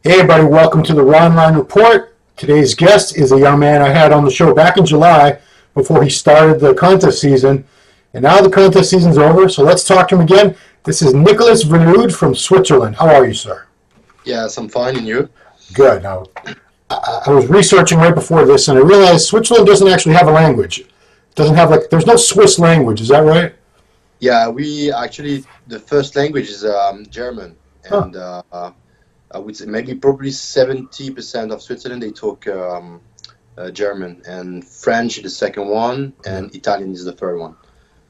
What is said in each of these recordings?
Hey everybody, welcome to the Ronline Report. Today's guest is a young man I had on the show back in July before he started the contest season. And now the contest season's over, so let's talk to him again. This is Nicolas Vullioud from Switzerland. How are you, sir? Yes, I'm fine, and you? Good. Now, I was researching right before this, and I realized Switzerland doesn't actually have a language. It doesn't have, there's no Swiss language, is that right? Yeah, we actually, the first language is German, and I would say maybe probably 70% of Switzerland, they talk German, and French is the second one, and Italian is the third one.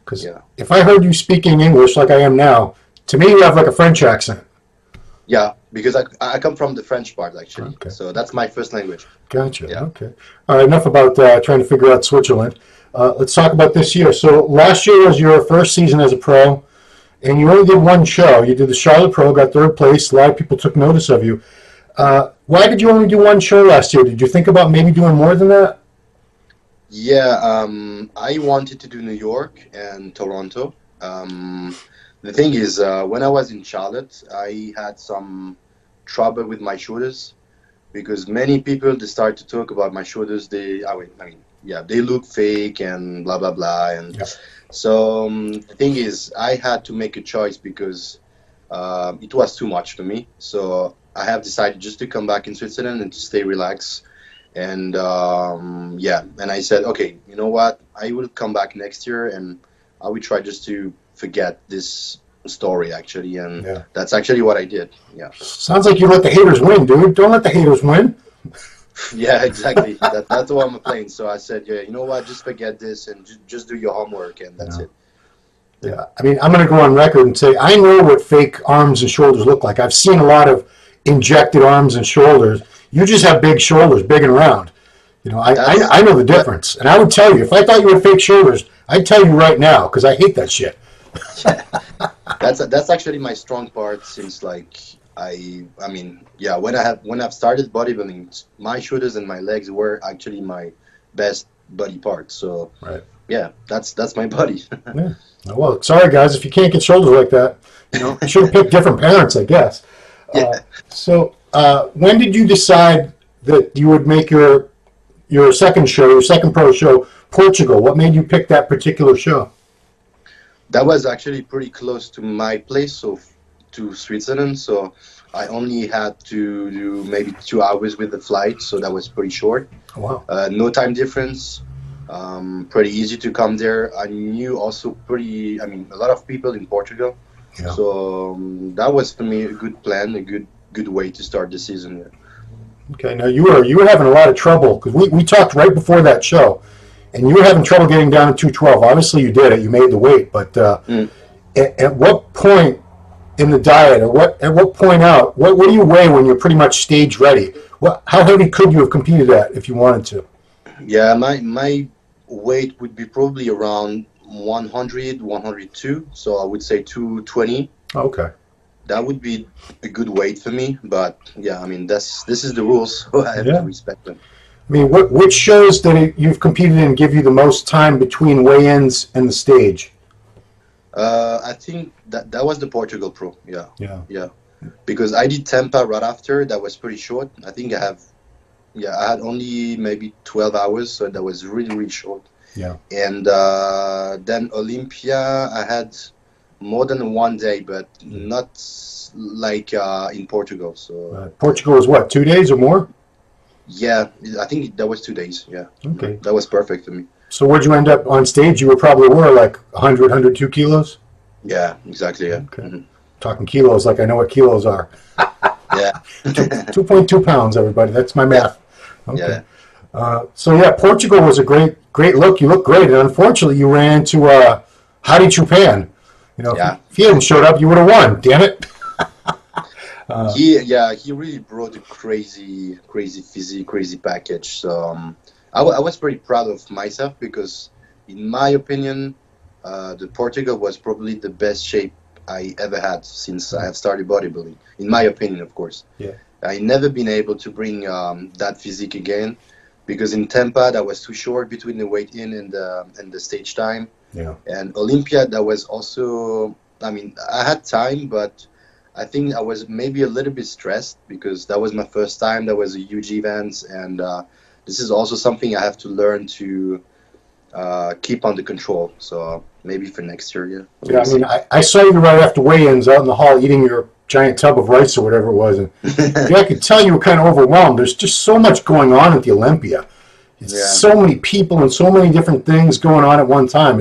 Because if I heard you speaking English like I am now, to me you have like a French accent. Yeah, because I come from the French part, actually. Okay. So that's my first language. Gotcha. Yeah. Okay. All right, enough about trying to figure out Switzerland. Let's talk about this year. So last year was your first season as a pro, and you only did one show. You did the Charlotte Pro, got third place. A lot of people took notice of you. Why did you only do one show last year? Did you think about maybe doing more than that? Yeah, I wanted to do New York and Toronto. The thing is, when I was in Charlotte, I had some trouble with my shoulders because many people, they start to talk about my shoulders. They look fake and blah, blah, blah. And so the thing is, I had to make a choice because it was too much for me. So I have decided just to come back in Switzerland and to stay relaxed. And and I said, okay, you know what? I will come back next year and I will try just to forget this story, actually. And that's actually what I did. Yeah. Sounds like you let the haters win, dude. Don't let the haters win. Yeah, exactly. That's what I'm playing. So I said, yeah, you know what? Just forget this and just do your homework, and that's it. Yeah. I mean, I'm going to go on record and say I know what fake arms and shoulders look like. I've seen a lot of injected arms and shoulders. You just have big shoulders, big and round. You know, I know the difference. And I would tell you, if I thought you had fake shoulders, I'd tell you right now because I hate that shit. That's actually my strong part since when I've started bodybuilding, my shoulders and my legs were actually my best body parts. So yeah, that's my body. Yeah. Well, sorry guys, if you can't get shoulders like that, you should have picked different parents, I guess. So when did you decide that you would make your second show, your second pro show, Portugal? What made you pick that particular show? That was actually pretty close to my place, so to Switzerland. So I only had to do maybe 2 hours with the flight, so that was pretty short. Oh, wow. No time difference. Pretty easy to come there. I knew also a lot of people in Portugal. Yeah. So that was for me a good plan, a good way to start the season. Yeah. Okay, now you were having a lot of trouble because we talked right before that show, and you were having trouble getting down to 212. Obviously, you did it. You made the weight, but at what point in the diet, or at what point out, what do you weigh when you're pretty much stage ready? How heavy could you have competed at if you wanted to? Yeah, my weight would be probably around 100, 102. So I would say 220. Okay. That would be a good weight for me, but yeah, I mean this is the rules, so I have to respect them. I mean, which shows that you've competed in give you the most time between weigh-ins and the stage? I think that was the Portugal Pro. Yeah. Because I did Tampa right after. That was pretty short. I think I had only maybe 12 hours, so that was really, really short. Yeah. And then Olympia, I had more than 1 day, but not like in Portugal. So Portugal was what, 2 days or more? Yeah, I think that was 2 days. Yeah. Okay. That was perfect for me. So where'd you end up on stage? You probably were like 100, 102 kilos? Yeah, exactly. Yeah. Okay. Mm-hmm. Talking kilos like I know what kilos are. Yeah. 2.2 pounds, everybody. That's my math. Yeah. Okay. So Portugal was a great look. You look great, and unfortunately, you ran into Hadi Chupan. If he hadn't showed up, you would have won. Damn it. He really brought a crazy physique, crazy package. So I was pretty proud of myself because, in my opinion, the Portugal was probably the best shape I ever had since I have started bodybuilding. In my opinion, of course. Yeah. I never been able to bring that physique again because in Tampa that was too short between the weight in and the stage time. Yeah. And Olympia, that was also, I mean, I had time, but I think I was maybe a little bit stressed because that was my first time. That was a huge event, and this is also something I have to learn to keep under control. So maybe for next year, yeah. Yeah, I mean, I saw you right after weigh-ins out in the hall eating your giant tub of rice or whatever it was, and yeah, I could tell you were kind of overwhelmed. There's just so much going on at the Olympia. It's so many people and so many different things going on at one time.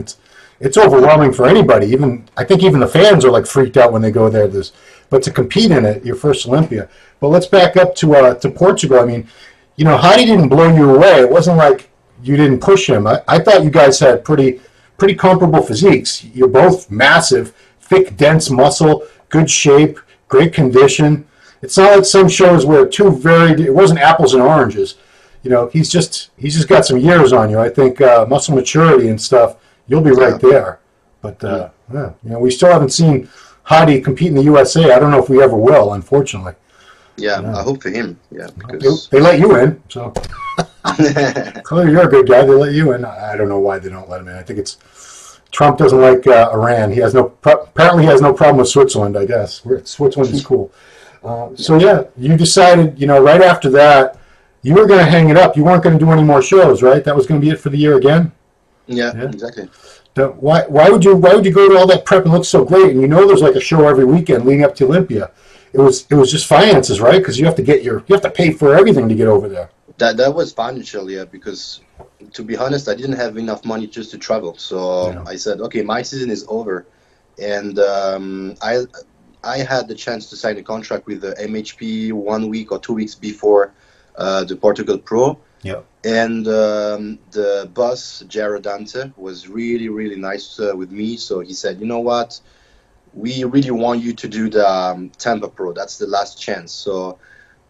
It's overwhelming for anybody. Even I think even the fans are like freaked out when they go there. But to compete in it, your first Olympia. But let's back up to Portugal. I mean, you know, Heidi didn't blow you away. It wasn't like you didn't push him. I thought you guys had pretty comparable physiques. You're both massive, thick, dense muscle, good shape, great condition. It's not like some shows where it wasn't apples and oranges. You know, he's just got some years on you. I think muscle maturity and stuff, you'll be right there. But yeah, you know, we still haven't seen Heidi compete in the USA. I don't know if we ever will, unfortunately. Yeah, I hope for him. Yeah, because they let you in, so clearly you're a good guy. They let you in. I don't know why they don't let him in. I think it's Trump doesn't like Iran. He has apparently he has no problem with Switzerland. I guess Switzerland is cool. So yeah, you decided, you know, right after that, you were going to hang it up. You weren't going to do any more shows, right? That was going to be it for the year again. Yeah. Exactly. Why would you go to all that prep and look so great? And you know, there's like a show every weekend leading up to Olympia. It was just finances, right? Because you have to pay for everything to get over there. That was financial, yeah. Because to be honest, I didn't have enough money just to travel. So I said, okay, my season is over, and I had the chance to sign a contract with the MHP 1 week or 2 weeks before the Portugal Pro. Yeah. And the boss, Jared Dante, was really, really nice with me. So he said, you know what? We really want you to do the Tampa Pro. That's the last chance. So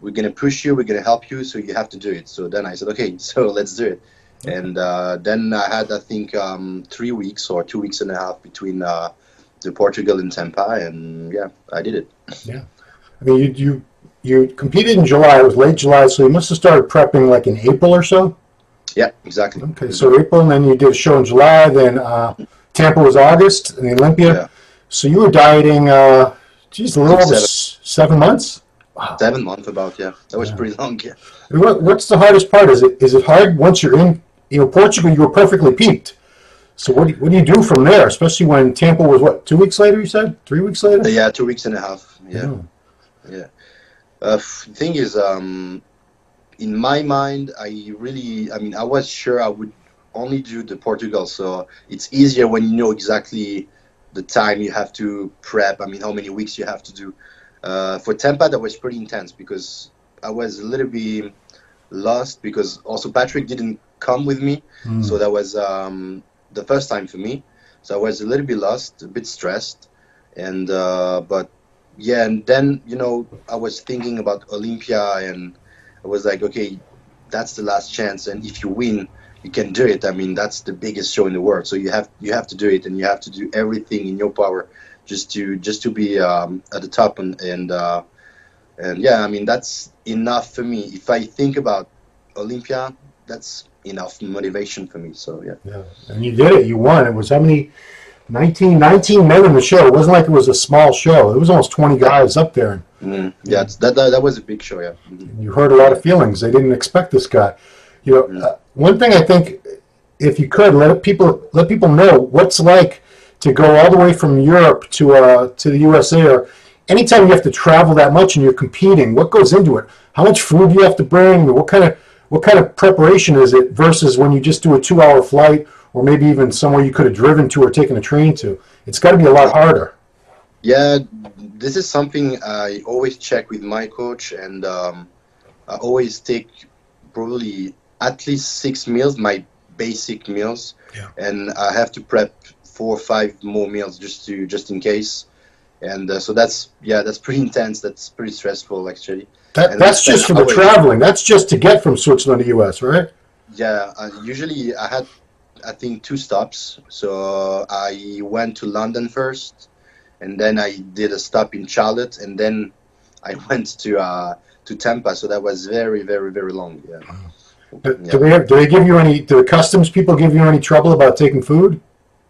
we're going to push you. We're going to help you. So you have to do it. So then I said, okay, so let's do it. And then I had, I think, 3 weeks or 2 weeks and a half between the Portugal and Tampa. And, yeah, I did it. Yeah. I mean, you competed in July. It was late July, so you must have started prepping like in April or so? Yeah, exactly. Okay, so April, and then you did a show in July. Then Tampa was August, and the Olympia. Yeah. So you were dieting, a little over 7 months? Wow. 7 months about, yeah. That was pretty long, yeah. What's the hardest part? Is it hard once you're in, you know, Portugal, you were perfectly peaked. So what do you do from there, especially when Tampa was, what, 2 weeks later, you said? 3 weeks later? Yeah, 2 weeks and a half, yeah. Yeah. The thing is, in my mind, I was sure I would only do the Portugal, so it's easier when you know exactly the time you have to prep, how many weeks you have to do. For Tampa, that was pretty intense because I was a little bit lost because also Patrick didn't come with me, so that was the first time for me. So I was a little bit lost, a bit stressed, and but yeah, and then, you know, I was thinking about Olympia, and I was like, okay, that's the last chance, and if you win, you can do it. That's the biggest show in the world, so you have to do it, and you have to do everything in your power just to be at the top, and yeah, that's enough for me. If I think about Olympia, that's enough motivation for me. So yeah, and you did it. You won. It was how many? 19 men in the show. It wasn't like it was a small show. It was almost 20 guys up there. Yeah, that was a big show, yeah. You heard a lot of feelings. They didn't expect this guy. You know, one thing I think, if you could, let people know what's like to go all the way from Europe to the USA, or anytime you have to travel that much and you're competing, what goes into it? How much food do you have to bring? What kind of preparation is it versus when you just do a 2-hour flight, or maybe even somewhere you could have driven to or taken a train to? It's got to be a lot harder. Yeah, this is something I always check with my coach, and I always take probably at least 6 meals, my basic meals, and I have to prep 4 or 5 more meals just in case. And so that's pretty intense. That's pretty stressful, actually. That's just for the traveling. That's just to get from Switzerland to US, right? Yeah, usually I had, I think, 2 stops. So I went to London first, and then I did a stop in Charlotte, and then I went to Tampa. So that was very, very, very long. Yeah. Do the customs people give you any trouble about taking food?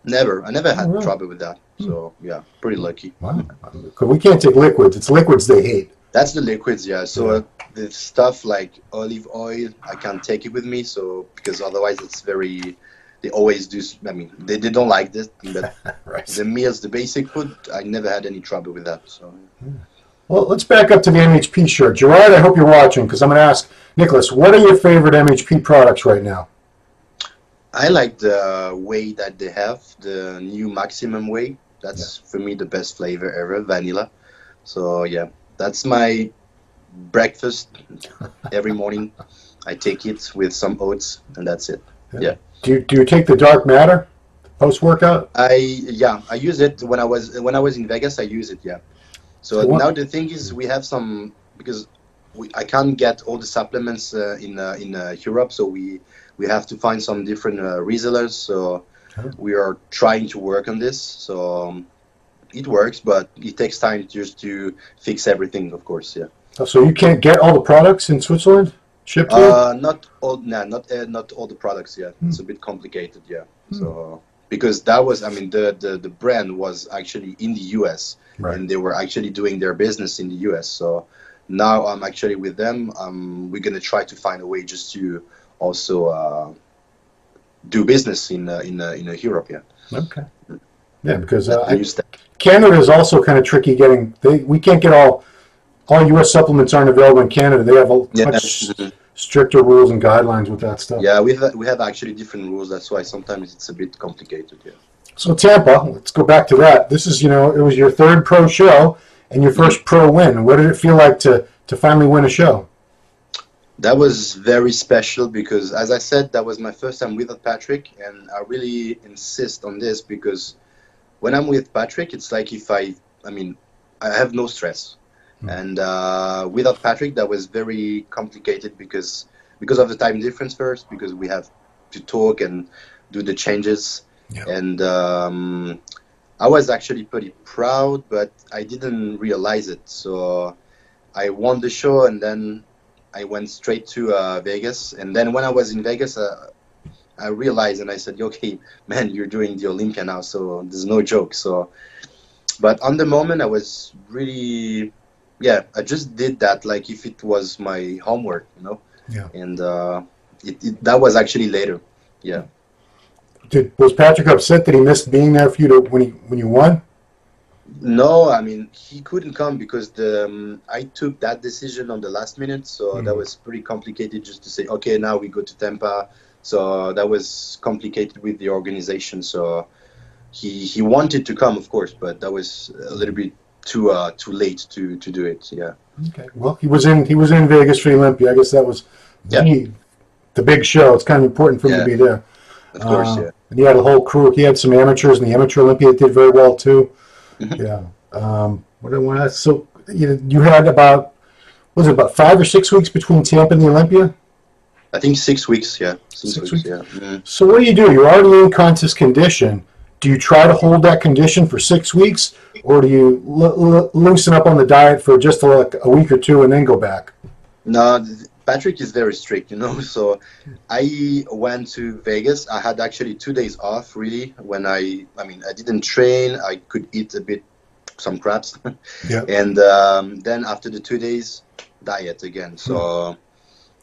Never. I never Oh, had really? trouble with that. So yeah, pretty lucky. Wow. Because we can't take liquids. It's liquids they hate. That's the liquids, yeah. So Yeah. the stuff like olive oil, I can't take it with me. So because otherwise it's very. They always do. I mean, they don't like this, but Right. the meals, the basic food, I never had any trouble with that. So. Well, let's back up to the MHP shirt. Gerard, I hope you're watching because I'm going to ask Nicholas, what are your favorite MHP products right now? I like the whey that they have, the new maximum whey. That's for me the best flavor ever, vanilla. So yeah, that's my breakfast every morning. I take it with some oats, and that's it. Yeah. Do you take the dark matter post workout? I use it when I was in Vegas. I use it. Yeah. So now the thing is, we have some because I can't get all the supplements in Europe, so we have to find some different resellers. So we are trying to work on this. So it works, but it takes time just to fix everything, of course. Yeah. So you can't get all the products in Switzerland shipped here? Not all. No, not all the products. Yeah, it's a bit complicated. Yeah. So because that was, I mean, the brand was actually in the U.S. Right. and they were actually doing their business in the U.S. So now I'm actually with them. We're gonna try to find a way just to also do business in Europe. Yeah. Okay. Yeah, because Canada is also kind of tricky getting. We can't get all U.S. supplements aren't available in Canada. They have much stricter rules and guidelines with that stuff. Yeah, we have actually different rules. That's why sometimes it's a bit complicated. Yeah. So Tampa, let's go back to that. This is, it was your third pro show and your first pro win. What did it feel like to finally win a show? That was very special because, as I said, that was my first time with Patrick, and I really insist on this because when I'm with Patrick, it's like if I have no stress. And without Patrick, that was very complicated because of the time difference first, because we have to talk and do the changes. Yeah. And I was actually pretty proud, but I didn't realize it. So I won the show, and then I went straight to Vegas. And then when I was in Vegas, I realized, and I said, okay, man, you're doing the Olympia now, so there's no joke. So, but on the moment, I was really... Yeah, I just did that like if it was my homework, Yeah. And that was actually later. Yeah. Was Patrick upset that he missed being there for you when you won? No, I mean he couldn't come because I took that decision on the last minute, so that was pretty complicated just to say, okay, now we go to Tampa. So that was complicated with the organization. So he wanted to come, of course, but that was a little bit too late to do it. Yeah. Okay. Well, he was in Vegas for the Olympia. I guess that was the big show. It's kind of important for him to be there. Of course, yeah. And he had a whole crew. He had some amateurs in the Amateur Olympia that did very well too. Yeah. What I want to ask, so you had about 5 or 6 weeks between Tampa and the Olympia? I think 6 weeks. Yeah. 6 weeks. Yeah. Mm-hmm. So what do? You're already in contest condition. Do you try to hold that condition for 6 weeks, or do you loosen up on the diet for just a week or two and then go back? No, Patrick is very strict, So I went to Vegas. I had actually 2 days off, really. When I didn't train. I could eat some crabs. Yeah. And then after the 2 days, diet again. So,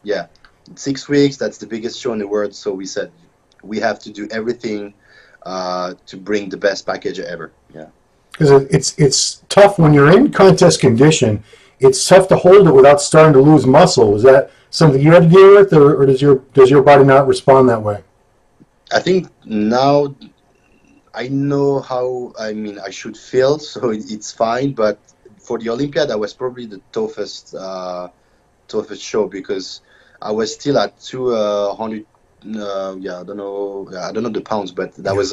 yeah, 6 weeks. That's the biggest show in the world. So we said we have to do everything to bring the best package ever. Yeah. Because it's tough when you're in contest condition. It's tough to hold it without starting to lose muscle. Is that something you had to deal with, or does your body not respond that way? I think now I know how I should feel, so it's fine. But for the Olympia, that was probably the toughest show because I was still at 200. I don't know the pounds, but that was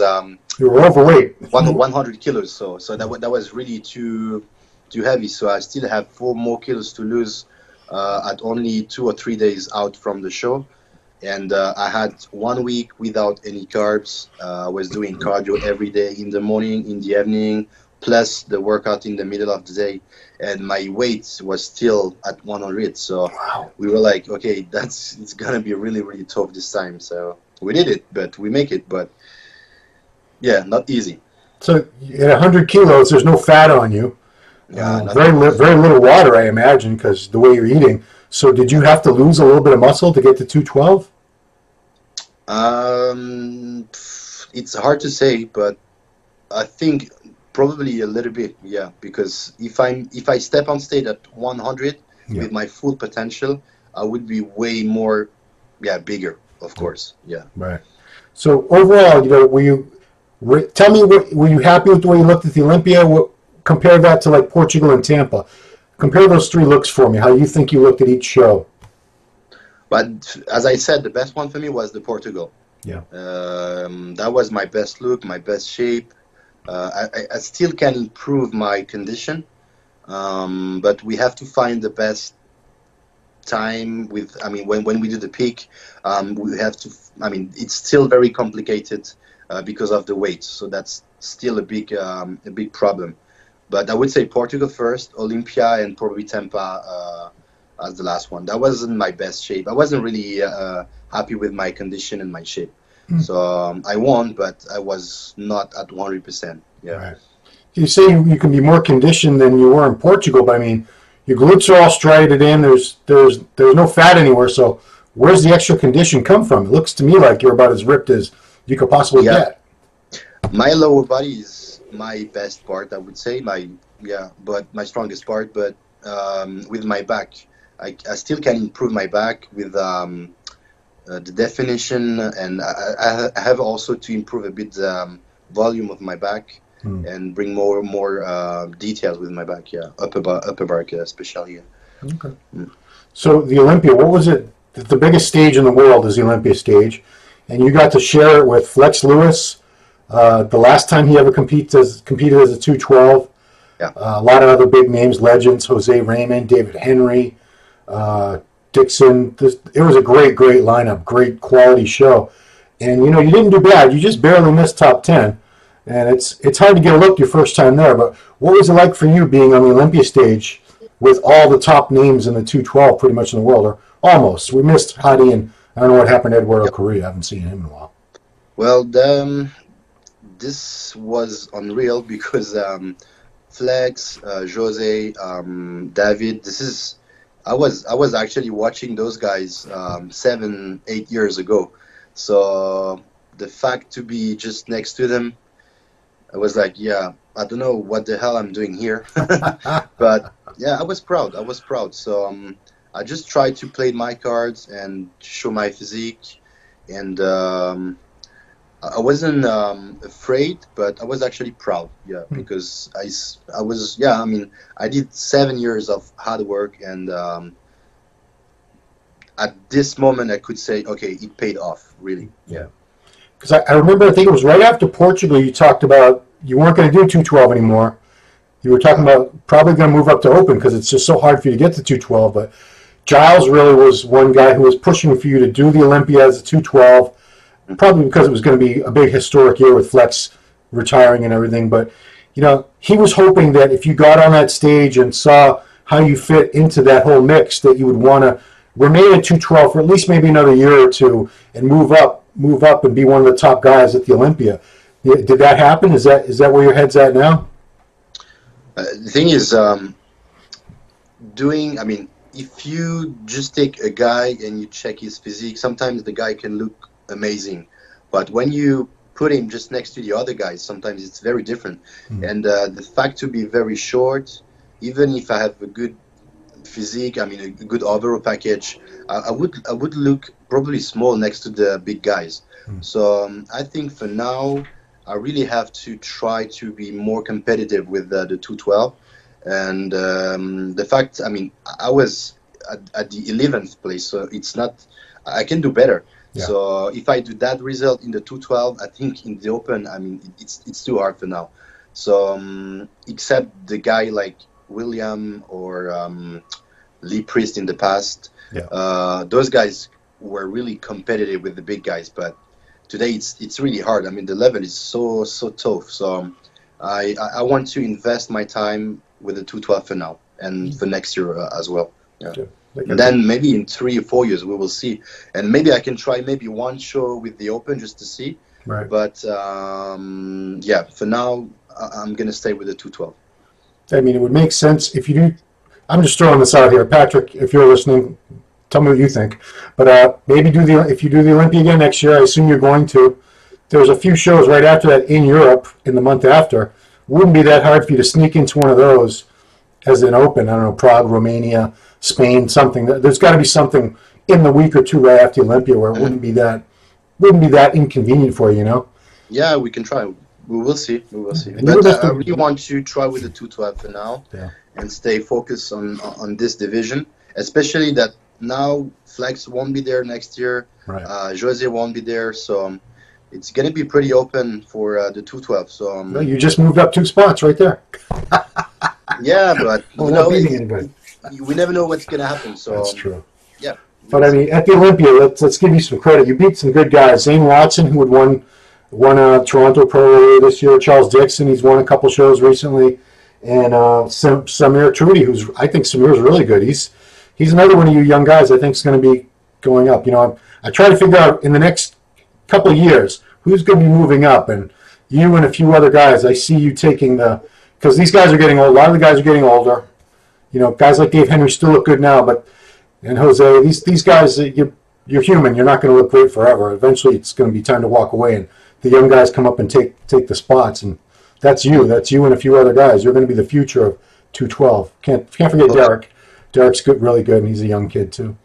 you were overweight. 100 kilos. So that was really too heavy. So I still have 4 more kilos to lose at only 2 or 3 days out from the show. And I had 1 week without any carbs. I was doing cardio every day in the morning, in the evening, plus the workout in the middle of the day. And my weight was still at 100. So we were like, okay, it's going to be really, really tough this time. So we did it, but we make it. But Yeah, not easy. So at 100 kilos, there's no fat on you. Yeah, Very little water, I imagine, because the way you're eating. So did you have to lose a little bit of muscle to get to 212? It's hard to say, but I think probably a little bit, yeah. Because if I step on stage at 100 with my full potential, I would be way more, bigger, of course, yeah. Right. So overall, tell me, were you happy with the way you looked at the Olympia? Compare that to like Portugal and Tampa. Compare those three looks for me. How you think you looked at each show? But as I said, the best one for me was the Portugal. Yeah. That was my best look, my best shape. I still can improve my condition, but we have to find the best time when we do the peak, we have to, it's still very complicated because of the weight. So that's still a big problem. But I would say Portugal first, Olympia, and probably Tampa as the last one. That wasn't my best shape. I wasn't really happy with my condition and my shape. So I won, but I was not at 100%. Yeah. Right. You say you can be more conditioned than you were in Portugal, but I mean, your glutes are all striated in. There's no fat anywhere. So where's the extra condition come from? It looks to me like you're about as ripped as you could possibly get. My lower body is my best part, I would say. But my strongest part. But with my back, I still can improve my back with the definition, and I have also to improve a bit the volume of my back. And bring more details with my back, upper back especially. Okay. So the Olympia, what was it? The biggest stage in the world is the Olympia stage, and you got to share it with Flex Lewis. The last time he ever competed as a 212. Yeah. A lot of other big names, legends: Jose Raymond, David Henry, Dixon. It was a great lineup, great quality show, and you didn't do bad. You just barely missed top 10. And it's hard to get a look your first time there, but what was it like for you being on the Olympia stage with all the top names in the 212 pretty much in the world, or almost? We missed Hadi, and I don't know what happened to Eduardo Correa. I haven't seen him in a while. Well, this was unreal because Flex, Jose, David, I was actually watching those guys 7-8 years ago. So the fact to be just next to them, I was like, I don't know what the hell I'm doing here. But I was proud. So I just tried to play my cards and show my physique. And I wasn't afraid, but I was actually proud. Because I was, I did 7 years of hard work. And at this moment, I could say, okay, it paid off, really. Yeah. Because I remember, I think it was right after Portugal, you talked about you weren't going to do 212 anymore. You were talking about probably going to move up to open because it's just so hard for you to get to 212. But Giles really was one guy who was pushing for you to do the Olympia as a 212, probably because it was going to be a big historic year with Flex retiring and everything. But, he was hoping that if you got on that stage and saw how you fit into that whole mix, that you would want to remain at 212 for at least maybe another year or two and move up and be one of the top guys at the Olympia. Did that happen? Is that where your head's at now? The thing is, if you just take a guy and you check his physique, sometimes the guy can look amazing. But when you put him just next to the other guys, sometimes it's very different. And the fact to be very short, even if I have a good physique, a good overall package, I would look probably small next to the big guys. So I think for now, I really have to try to be more competitive with the 212. And the fact, I was at the 11th place, so it's not, I can do better. Yeah. So if I do that result in the 212, I think in the open, it's too hard for now. So except the guy like William or Lee Priest in the past, those guys were really competitive with the big guys. But today it's really hard. The level is so tough. So I want to invest my time with the 212 for now and for next year as well. Yeah. And then maybe in 3 or 4 years we will see, and maybe I can try maybe one show with the Open just to see. Right. But yeah, for now I'm gonna stay with the 212. I mean, it would make sense if you do. I'm just throwing this out here, Patrick. If you're listening, tell me what you think. But maybe if you do the Olympia again next year, I assume you're going to. There's a few shows right after that in Europe in the month after. Wouldn't be that hard for you to sneak into one of those as an Open. I don't know, Prague, Romania, Spain, something. There's got to be something in the week or two right after Olympia where it wouldn't be that inconvenient for you, you know? Yeah, we can try. We will see. We will see. And But I really want to try with the 212 for now, and stay focused on this division, especially that now Flex won't be there next year. Right. Jose won't be there, so it's going to be pretty open for the 212. So well, you just moved up 2 spots right there. Yeah, but you know, we never know what's going to happen. So that's true. Yeah. But I mean, at the Olympia, let's give you some credit. You beat some good guys. Zane Watson, who had won Toronto Pro earlier this year. Charles Dixon, he's won a couple shows recently, and Samir Trudy, I think Samir's really good. He's another one of you young guys I think is going to be going up. You know, I try to figure out in the next couple of years who's going to be moving up, and you and a few other guys. I see you taking because these guys are getting old. A lot of the guys are getting older. You know, guys like Dave Henry still look good now, and Jose, these guys, you're human. You're not going to look great forever. Eventually, it's going to be time to walk away, and the young guys come up and take the spots, and that's you. That's you and a few other guys. You're going to be the future of 212. Can't forget Derek. Derek's good, really good, and he's a young kid too.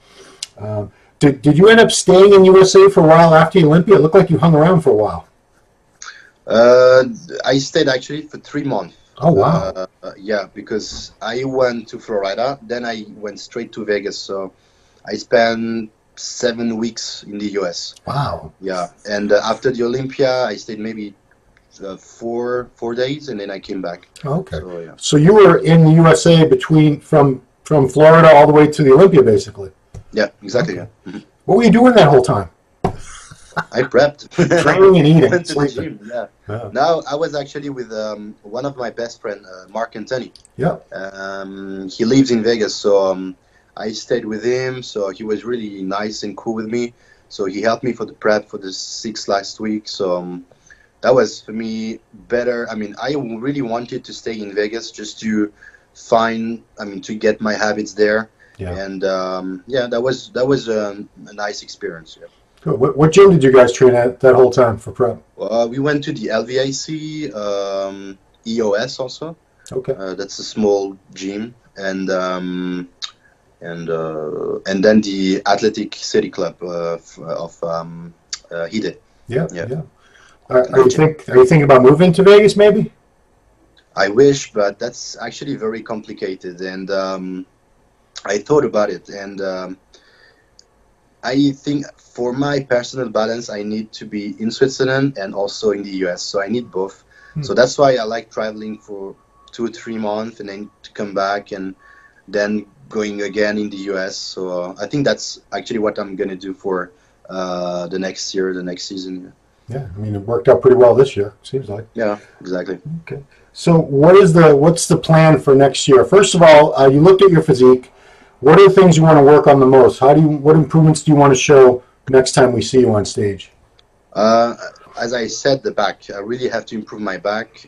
Did you end up staying in USA for a while after Olympia? It looked like you hung around for a while. I stayed actually for 3 months. Oh, wow. Yeah, because I went to Florida, then I went straight to Vegas. So I spent 7 weeks in the US. Wow. Yeah, and after the Olympia, I stayed maybe 4 days, and then I came back. Okay. So, yeah. So you were in the USA from Florida all the way to the Olympia, basically. Yeah, exactly. Okay. Yeah. What were you doing that whole time? I prepped. Training and eating. Went to the gym, yeah. Now, I was actually with one of my best friends, Mark Anthony. Yeah. He lives in Vegas, so I stayed with him. So he was really nice and cool with me. So he helped me for the prep for the 6 last week. So that was, for me, better. I mean, I really wanted to stay in Vegas just to to get my habits there. Yeah. And, yeah, that was a nice experience, yeah. Cool. What gym did you guys train at that whole time for prep? We went to the LVIC, EOS also. Okay. That's a small gym, and then the Athletic City Club of Hide. Yeah. Are you thinking about moving to Vegas? Maybe. I wish, but that's actually very complicated, and I thought about it, and I think for my personal balance, I need to be in Switzerland and also in the US. So I need both. So that's why I like traveling for 2 or 3 months and then to come back and then going again in the US. So I think that's actually what I'm going to do for the next year, the next season. Yeah, I mean, it worked out pretty well this year, seems like. Yeah, exactly. Okay. So what's the plan for next year? First of all, you looked at your physique. What are the things you want to work on the most? What improvements do you want to show next time we see you on stage? As I said, the back. I really have to improve my back,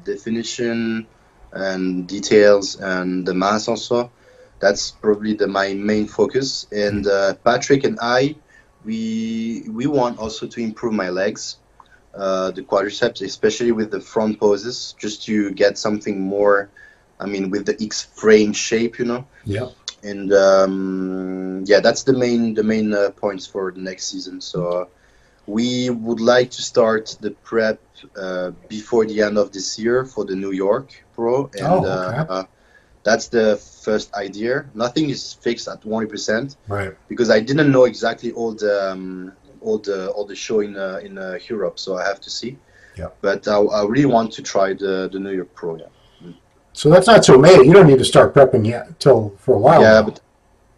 definition and details, and the mass also. That's probably my main focus. And Patrick and I, we want also to improve my legs, the quadriceps, especially with the front poses, just to get something more. I mean, with the X-frame shape, you know. Yeah. And yeah, that's the main points for the next season. So we would like to start the prep before the end of this year for the New York Pro, and that's the first idea. Nothing is fixed at 100%, right? Because I didn't know exactly all the show in Europe, so I have to see. Yeah. But I really want to try the New York Pro. Yeah. So that's not so late. You don't need to start prepping yet for a while. Yeah, now. But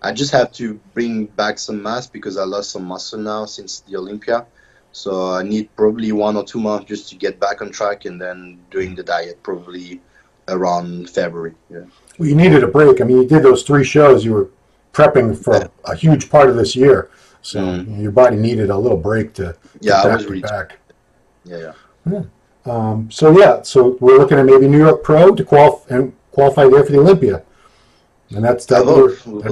I just have to bring back some mass because I lost some muscle now since the Olympia. So I need probably 1 or 2 months just to get back on track, and then doing the diet probably around February. Yeah. Well, you needed a break. I mean, you did those 3 shows. You prepping for a huge part of this year. So your body needed a little break to get back. Yeah. So we're looking at maybe New York Pro to qualify there for the Olympia. And that'd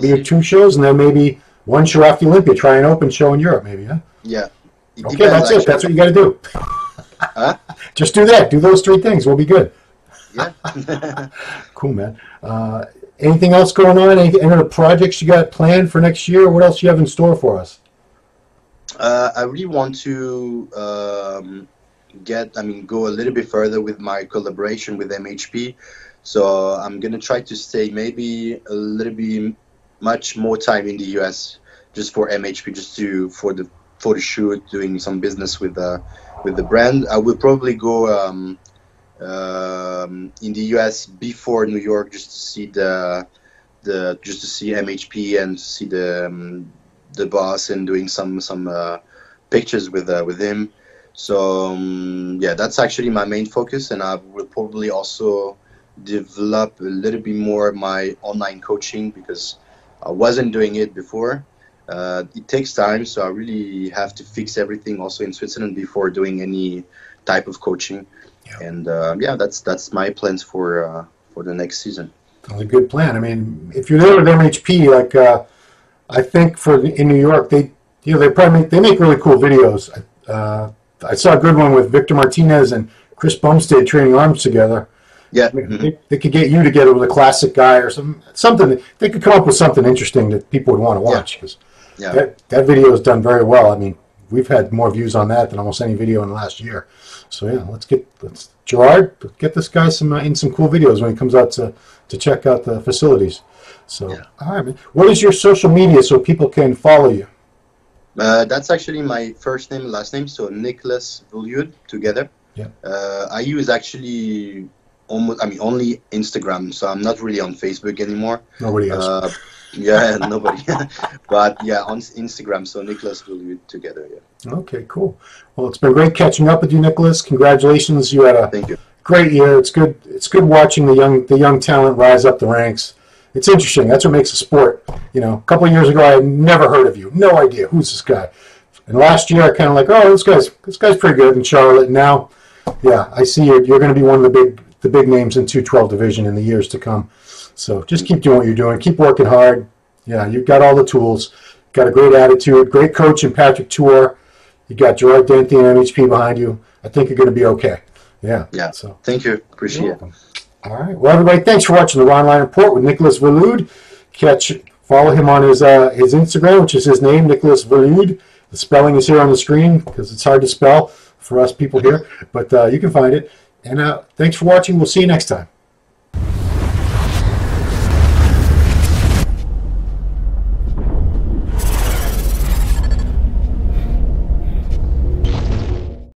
be your 2 shows, and then maybe 1 show after the Olympia, try an open show in Europe, maybe, huh? Yeah. Okay, that's it. That's what you got to do. Huh? Just do that. Do those 3 things. We'll be good. Yeah. Cool, man. Anything else going on? Any other projects you got planned for next year? What else do you have in store for us? I really want to go a little bit further with my collaboration with MHP. So I'm gonna try to stay maybe a little bit much more time in the US just for MHP, just for the photo shoot, doing some business with the brand. I will probably go in the US before New York just to see to see MHP and to see the boss and doing some pictures with him. So yeah, that's actually my main focus, and I will probably also develop a little bit more my online coaching because I wasn't doing it before. It takes time, so I really have to fix everything also in Switzerland before doing any type of coaching. Yeah. And that's my plans for the next season. That's a good plan. I mean, if you're there with MHP, like I think in New York, they make really cool videos. I saw a good one with Victor Martinez and Chris Bumstead training arms together. Yeah, they could get you together with a classic guy or something. They could come up with something interesting that people would want to watch. That video is done very well. I mean, we've had more views on that than almost any video in the last year. So yeah, let's Gerard, get this guy in some cool videos when he comes out to check out the facilities. So all right, man. What is your social media so people can follow you? That's actually my first name and last name, so Nicolas Vullioud together. Yeah. I use actually only Instagram, so I'm not really on Facebook anymore. Nobody is. Nobody. But yeah, on Instagram, so Nicolas Vullioud together. Yeah. Okay, cool. Well, it's been great catching up with you, Nicolas. Congratulations. You had a great year. It's good. It's good watching the young talent rise up the ranks. It's interesting. That's what makes a sport. You know, a couple of years ago, I had never heard of you. No idea who's this guy. And last year, I kind of like, oh, this guy's pretty good in Charlotte. And now, yeah, I see you're going to be one of the big names in 212 division in the years to come. So just keep doing what you're doing. Keep working hard. Yeah, you've got all the tools. Got a great attitude. Great coach in Patrick Tour. You got Gerard Dente and MHP behind you. I think you're going to be okay. Yeah. Yeah. So thank you. Appreciate it. All right. Well, everybody, thanks for watching the Ronline Report with Nicolas Vullioud. Follow him on his Instagram, which is his name, Nicolas Vullioud. The spelling is here on the screen because it's hard to spell for us people here, but you can find it. And thanks for watching. We'll see you next time.